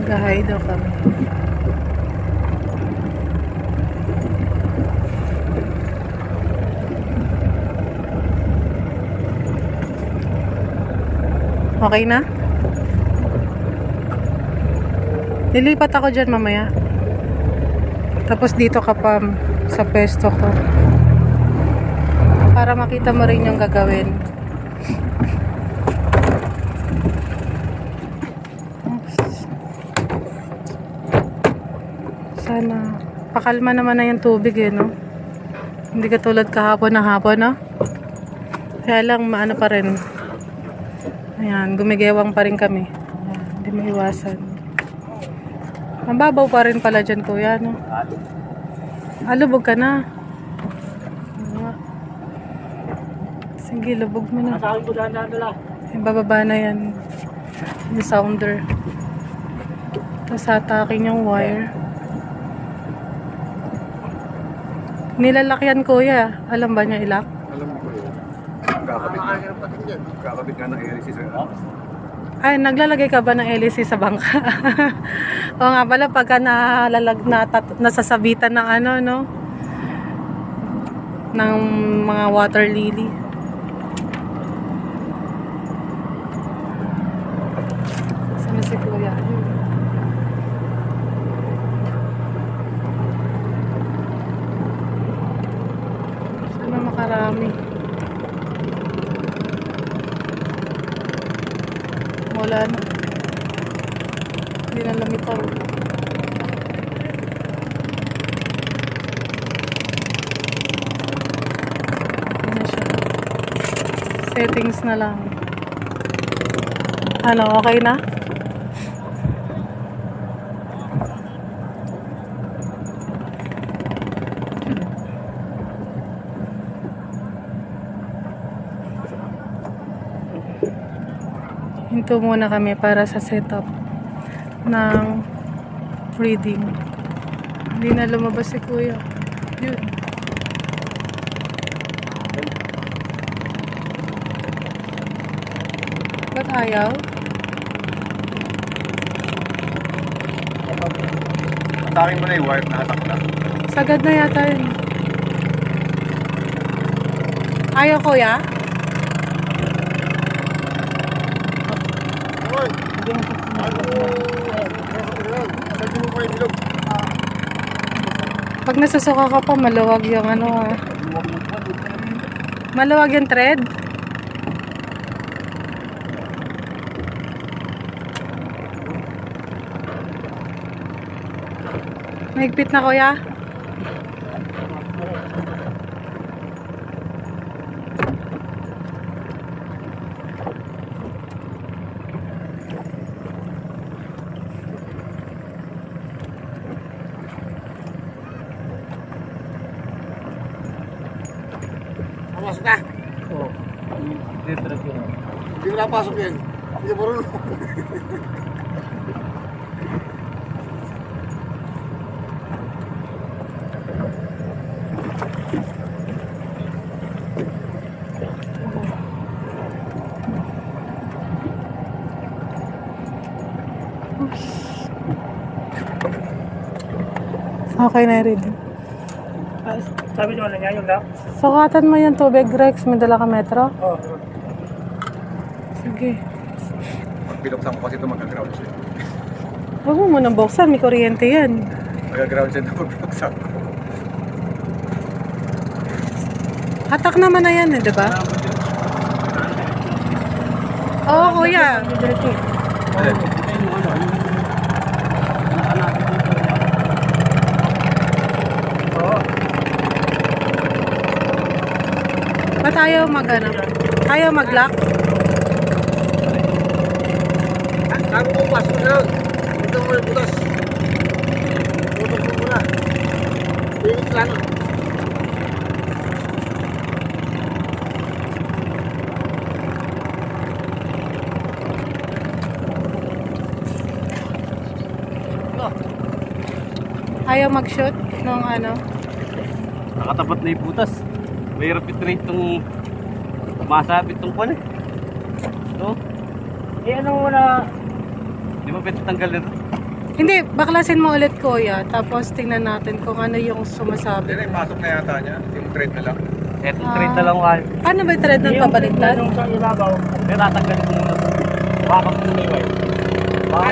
Gahay daw kami. Okay na? Lilipat ako dyan mamaya. Tapos dito ka pa sa pwesto ko. Para makita mo rin yung gagawin. Sana pakalma naman na yung tubig eh, no? Hindi katulad kahapon na hapon, no? Kaya lang maano pa rin. Ayan, gumigewang pa rin kami. Ayan, hindi maiwasan. Mababaw pa rin pala dyan, kuya, no? Lubog ka na. Sige, lubog mo na. Masahin ko dahan-dahan nila. Bababa na yan. Yung sounder. Tapos hatakin yung wire. Nilalakyan, kuya. Alam ba niya ilak? Alam ko yun. Kakabit nga ng LC sa Ay, naglalagay ka ba ng LC sa bangka? O nga pala, pagka nasasabitan ng ano, no? Ng mga water lily. Saan si kuya? Sana makarami. Wala na. Hindi na lumitaw. Hindi na siya. Settings na lang. Ano, okay na? Hinto muna kami para sa setup ng reading. Hindi na lumabas si kuya. Yun. Ba't ayaw? Atakin mo na yung wire na hatak na. Sagad na yata yun. Ayaw, kuya? Pag nasusuka ka pa, maluwag yung ano ah. Maluwag yung thread. Mahigpit na, kuya. Pasok na. Oo. Dito yun. Hindi mo napasok yan. Hindi mo rin. Okay na rin. Sabi nyo na niya yung lap? Sukatan mo yung tubig, Rex. May dala ka metro. Oo. Sige. Pag binuksan ko kasi ito mag-ground siya. Huwag mo munang buksan. May kuryente yan. Mag-ground siya na pag binuksan ko. Hatak naman na yan eh, di ba? Oo, kuya. Ba't ayaw mag-ano? Ayaw mag-lock? Sabi ko, pasok na lang. Ito mo yung butas. Tutok mo muna. Tingit lang. Ayaw mag-shoot nung ano? Nakatapat na yung butas. Mahirap i-train itong masabit itong pan eh. Ito. Eh ano mo na... Di ba pwede tanggalin? Hindi, baklasin mo ulit kuya. Tapos tingnan natin kung ano yung sumasabi. Hindi na, pasok na yata niya. Yung trade na lang. Etong trade na lang kayo. Paano ba yung thread ng pabaliktad? Yung sa ilabaw, pero tatanggalin ko muna. Baka muna yung wire. Baka